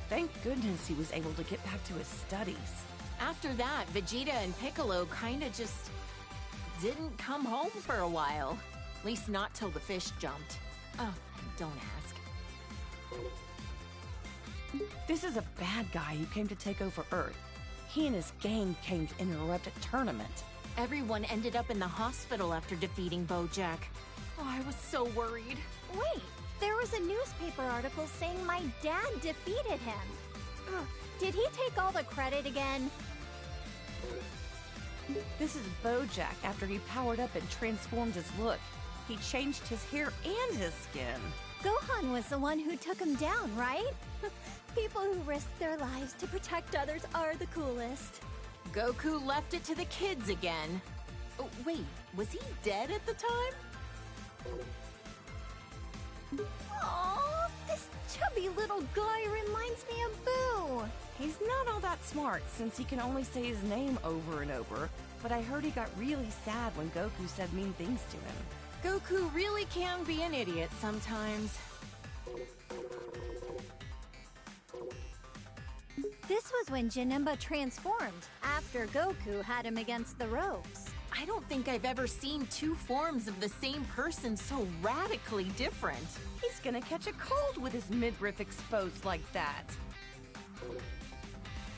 Thank goodness he was able to get back to his studies. After that, Vegeta and Piccolo kinda just didn't come home for a while. At least not till the fish jumped. Oh, don't ask. This is a bad guy who came to take over Earth. He and his gang came to interrupt a tournament. Everyone ended up in the hospital after defeating Bojack. Oh, I was so worried. Wait, there was a newspaper article saying my dad defeated him. Ugh, did he take all the credit again? This is Bojack after he powered up and transformed his look. He changed his hair and his skin. Gohan was the one who took him down, right? People who risk their lives to protect others are the coolest. Goku left it to the kids again. Oh, wait, was he dead at the time? Aww, this chubby little guy reminds me of Boo. He's not all that smart since he can only say his name over and over, but I heard he got really sad when Goku said mean things to him. Goku really can be an idiot sometimes. This was when Janemba transformed, after Goku had him against the ropes. I don't think I've ever seen two forms of the same person so radically different. He's gonna catch a cold with his midriff exposed like that.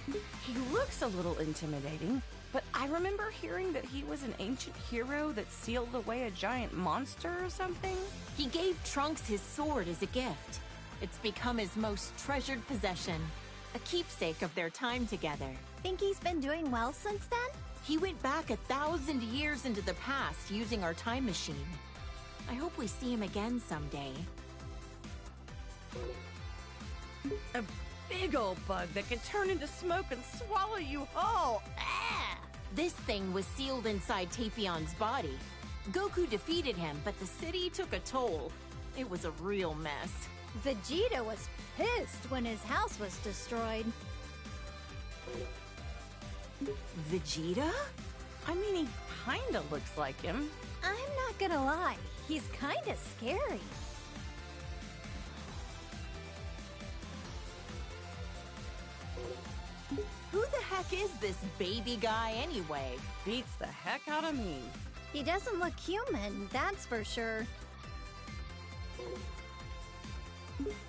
He looks a little intimidating, but I remember hearing that he was an ancient hero that sealed away a giant monster or something. He gave Trunks his sword as a gift. It's become his most treasured possession, a keepsake of their time together. Think he's been doing well since then? He went back 1,000 years into the past using our time machine. I hope we see him again someday. A big old bug that can turn into smoke and swallow you whole. Ah! This thing was sealed inside Tapion's body. Goku defeated him, but the city took a toll. It was a real mess. Vegeta was pissed when his house was destroyed. Vegeta? I mean, he kinda looks like him. I'm not gonna lie, he's kinda scary. Who the heck is this baby guy anyway? Beats the heck out of me. He doesn't look human, that's for sure.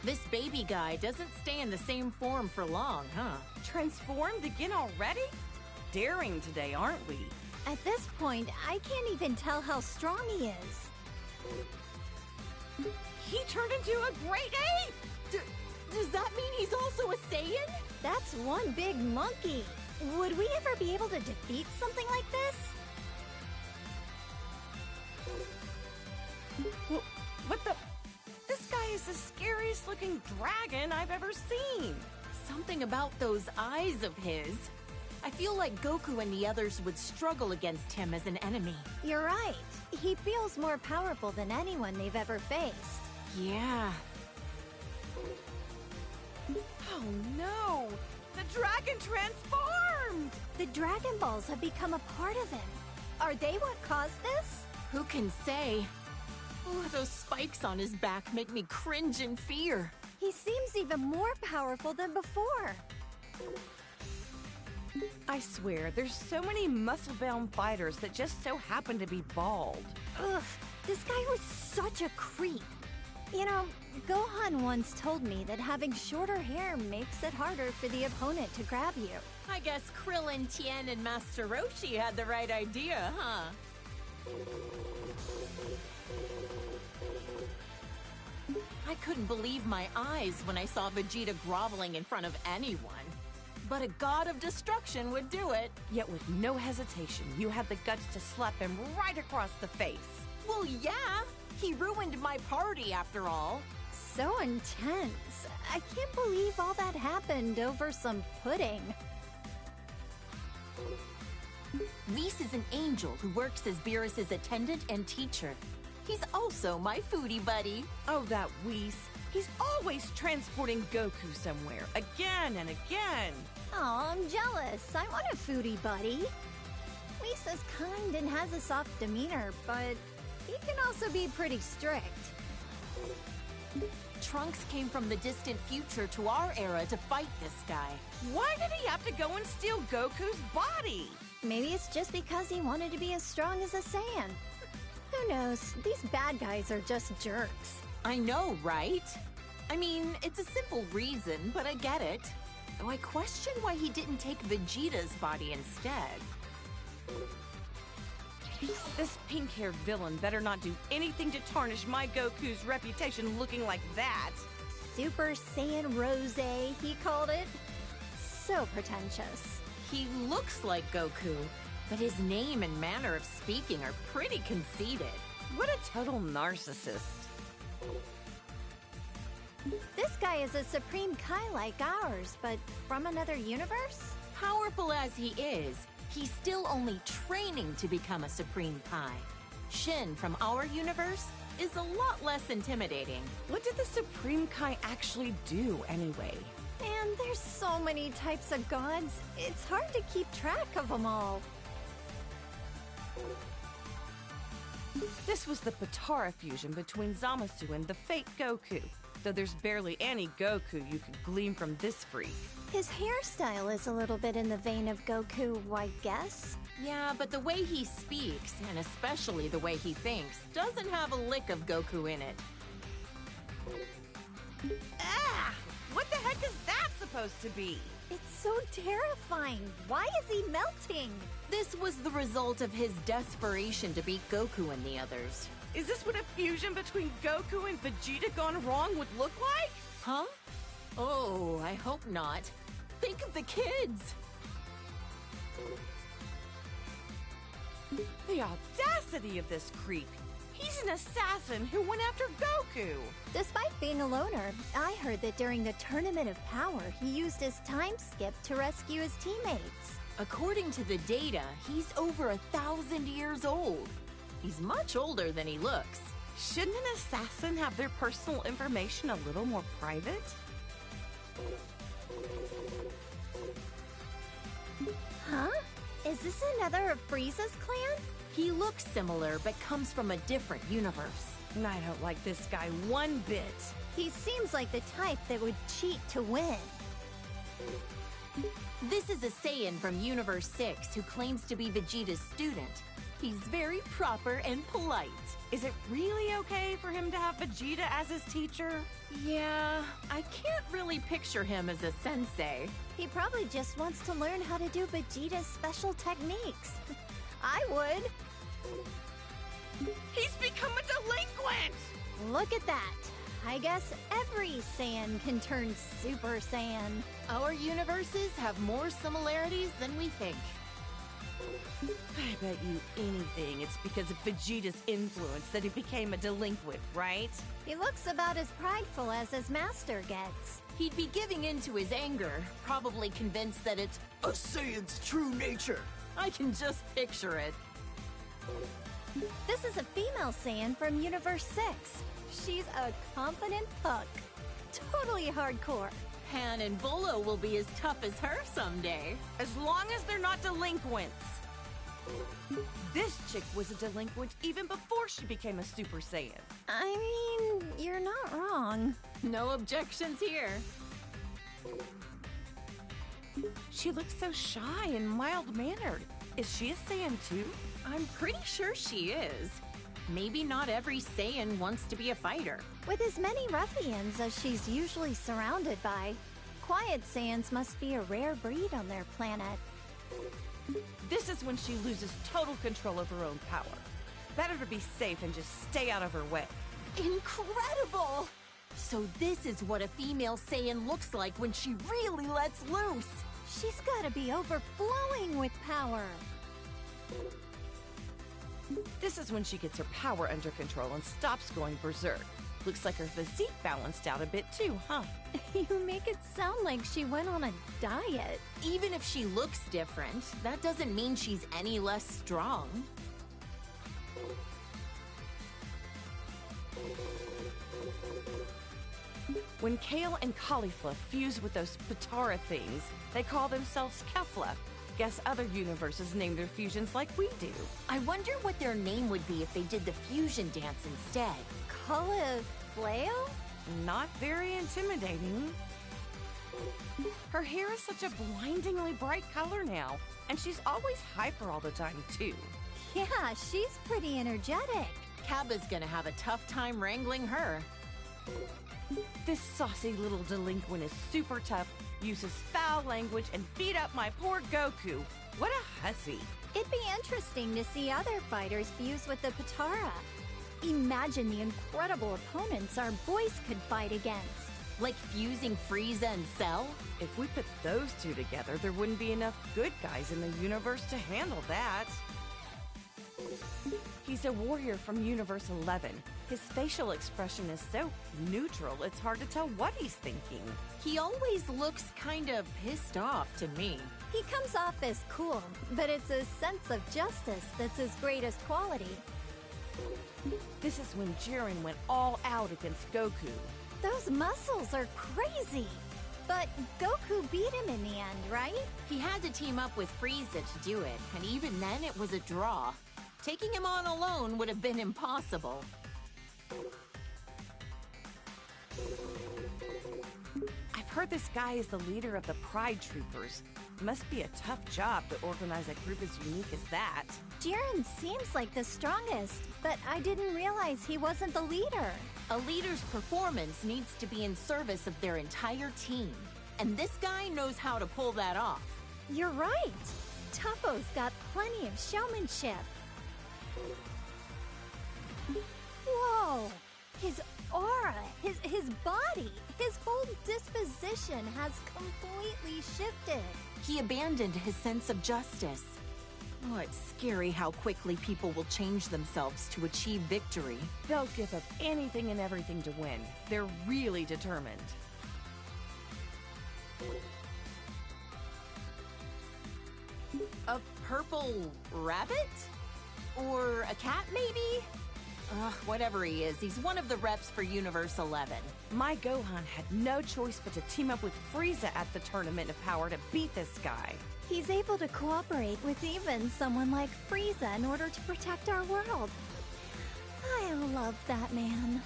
This baby guy doesn't stay in the same form for long, huh? Transformed again already? Daring today, aren't we? At this point, I can't even tell how strong he is. He turned into a great ape! That's one big monkey. Would we ever be able to defeat something like this? What the? This guy is the scariest looking dragon I've ever seen. Something about those eyes of his. I feel like Goku and the others would struggle against him as an enemy. You're right. He feels more powerful than anyone they've ever faced. Yeah. Oh no! The dragon transformed! The Dragon Balls have become a part of him. Are they what caused this? Who can say? Ooh, those spikes on his back make me cringe in fear. He seems even more powerful than before. I swear, there's so many muscle-bound fighters that just so happen to be bald. Ugh, this guy was such a creep. You know, Gohan once told me that having shorter hair makes it harder for the opponent to grab you. I guess Krillin, Tien, and Master Roshi had the right idea, huh? I couldn't believe my eyes when I saw Vegeta groveling in front of anyone. But a god of destruction would do it. Yet with no hesitation, you had the guts to slap him right across the face. Well, yeah. He ruined my party, after all. So intense. I can't believe all that happened over some pudding. Whis is an angel who works as Beerus's attendant and teacher. He's also my foodie buddy. Oh, that Whis. He's always transporting Goku somewhere, again and again. Oh, I'm jealous. I want a foodie buddy. Lisa's kind and has a soft demeanor, but he can also be pretty strict. Trunks came from the distant future to our era to fight this guy. Why did he have to go and steal Goku's body? Maybe it's just because he wanted to be as strong as a Saiyan. Who knows? These bad guys are just jerks. I know, right? I mean, it's a simple reason, but I get it. Though I question why he didn't take Vegeta's body instead. This pink-haired villain better not do anything to tarnish my Goku's reputation looking like that. Super Saiyan Rose, he called it. So pretentious. He looks like Goku, but his name and manner of speaking are pretty conceited. What a total narcissist. This guy is a Supreme Kai like ours, but from another universe? Powerful as he is, he's still only training to become a Supreme Kai. Shin from our universe is a lot less intimidating. What did the Supreme Kai actually do, anyway? And there's so many types of gods, it's hard to keep track of them all. This was the Potara fusion between Zamasu and the fake Goku. Though there's barely any Goku you could glean from this freak. His hairstyle is a little bit in the vein of Goku, I guess. Yeah, but the way he speaks, and especially the way he thinks, doesn't have a lick of Goku in it. Ah! What the heck is that supposed to be? It's so terrifying. Why is he melting? This was the result of his desperation to beat Goku and the others. Is this what a fusion between Goku and Vegeta gone wrong would look like? Huh? Oh, I hope not. Think of the kids! The audacity of this creep! He's an assassin who went after Goku! Despite being a loner, I heard that during the Tournament of Power, he used his time skip to rescue his teammates. According to the data, he's over 1,000 years old. He's much older than he looks. Shouldn't an assassin have their personal information a little more private? Huh? Is this another of Frieza's clan? He looks similar, but comes from a different universe. I don't like this guy one bit. He seems like the type that would cheat to win. This is a Saiyan from Universe 6 who claims to be Vegeta's student. He's very proper and polite. Is it really okay for him to have Vegeta as his teacher? Yeah, I can't really picture him as a sensei. He probably just wants to learn how to do Vegeta's special techniques. I would. He's become a delinquent! Look at that. I guess every Saiyan can turn Super Saiyan. Our universes have more similarities than we think. I bet you anything it's because of Vegeta's influence that he became a delinquent, right? He looks about as prideful as his master gets. He'd be giving in to his anger, probably convinced that it's a Saiyan's true nature. I can just picture it. This is a female Saiyan from Universe 6. She's a confident hook. Totally hardcore. Han and Bolo will be as tough as her someday. As long as they're not delinquents. This chick was a delinquent even before she became a Super Saiyan. I mean, you're not wrong. No objections here. She looks so shy and mild-mannered. Is she a Saiyan too? I'm pretty sure she is. Maybe not every Saiyan wants to be a fighter. With as many ruffians as she's usually surrounded by, quiet Saiyans must be a rare breed on their planet. This is when she loses total control of her own power. Better to be safe and just stay out of her way. Incredible! So this is what a female Saiyan looks like when she really lets loose. She's gotta be overflowing with power. This is when she gets her power under control and stops going berserk. Looks like her physique balanced out a bit too, huh? You make it sound like she went on a diet. Even if she looks different, that doesn't mean she's any less strong. When Kale and Caulifla fuse with those Patara things, they call themselves Kefla. Guess other universes name their fusions like we do. I wonder what their name would be if they did the fusion dance instead. Cauliflower? Not very intimidating. Her hair is such a blindingly bright color now, and she's always hyper all the time too. Yeah, she's pretty energetic. Cabba's gonna have a tough time wrangling her. This saucy little delinquent is super tough, uses foul language, and beat up my poor Goku. What a hussy. It'd be interesting to see other fighters fuse with the Patara. Imagine the incredible opponents our boys could fight against. Like fusing Frieza and Cell? If we put those two together, there wouldn't be enough good guys in the universe to handle that. He's a warrior from Universe 11. His facial expression is so neutral, it's hard to tell what he's thinking. He always looks kind of pissed off to me. He comes off as cool, but it's his sense of justice that's his greatest quality. This is when Jiren went all out against Goku. Those muscles are crazy. But Goku beat him in the end, right? He had to team up with Frieza to do it, and even then it was a draw. Taking him on alone would have been impossible. I've heard this guy is the leader of the Pride Troopers. Must be a tough job to organize a group as unique as that. Jiren seems like the strongest, but I didn't realize he wasn't the leader. A leader's performance needs to be in service of their entire team. And this guy knows how to pull that off. You're right. Toppo's got plenty of showmanship. Whoa! His aura, his body, his whole disposition has completely shifted. He abandoned his sense of justice. Oh, it's scary how quickly people will change themselves to achieve victory. They'll give up anything and everything to win. They're really determined. A purple rabbit? Or a cat, maybe? Ugh, whatever he is, he's one of the reps for Universe 11. My Gohan had no choice but to team up with Frieza at the Tournament of Power to beat this guy. He's able to cooperate with even someone like Frieza in order to protect our world. I love that man.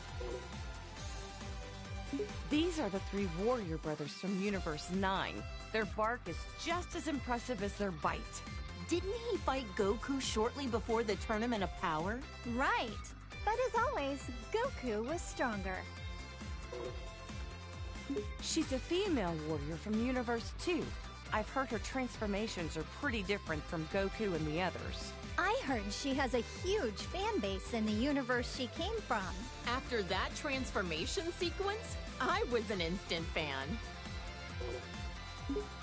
These are the three warrior brothers from Universe 9. Their bark is just as impressive as their bite. Didn't he fight Goku shortly before the Tournament of Power? Right. But as always, Goku was stronger. She's a female warrior from Universe 2. I've heard her transformations are pretty different from Goku and the others. I heard she has a huge fan base in the universe she came from. After that transformation sequence, I was an instant fan.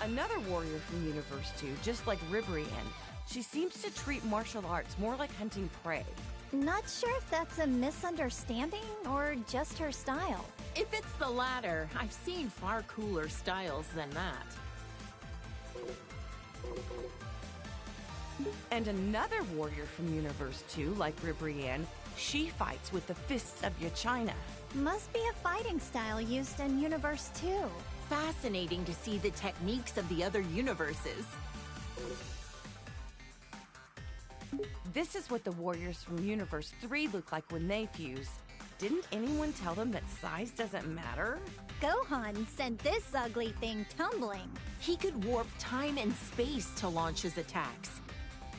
Another warrior from Universe 2, just like Ribrianne. She seems to treat martial arts more like hunting prey. Not sure if that's a misunderstanding or just her style. If it's the latter, I've seen far cooler styles than that. And another warrior from Universe 2, like Ribrianne, she fights with the fists of Yachina. Must be a fighting style used in Universe 2. Fascinating to see the techniques of the other universes. This is what the warriors from Universe 3 look like when they fuse. Didn't anyone tell them that size doesn't matter? Gohan sent this ugly thing tumbling. He could warp time and space to launch his attacks.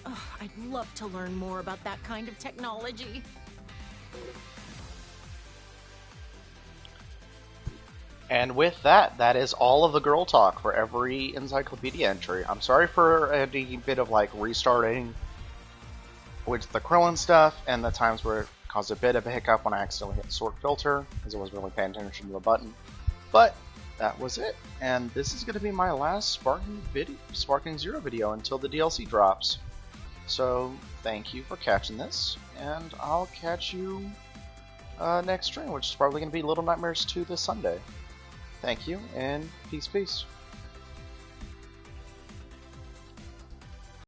Ugh, I'd love to learn more about that kind of technology. And with that, that is all of the girl talk for every Encyclopedia entry. I'm sorry for a bit of like restarting with the Krillin stuff and the times where it caused a bit of a hiccup when I accidentally hit sort filter because I wasn't really paying attention to the button. But that was it, and this is going to be my last SparkingZero video until the DLC drops. So thank you for catching this, and I'll catch you next stream, which is probably going to be Little Nightmares 2 this Sunday. Thank you, and peace, peace.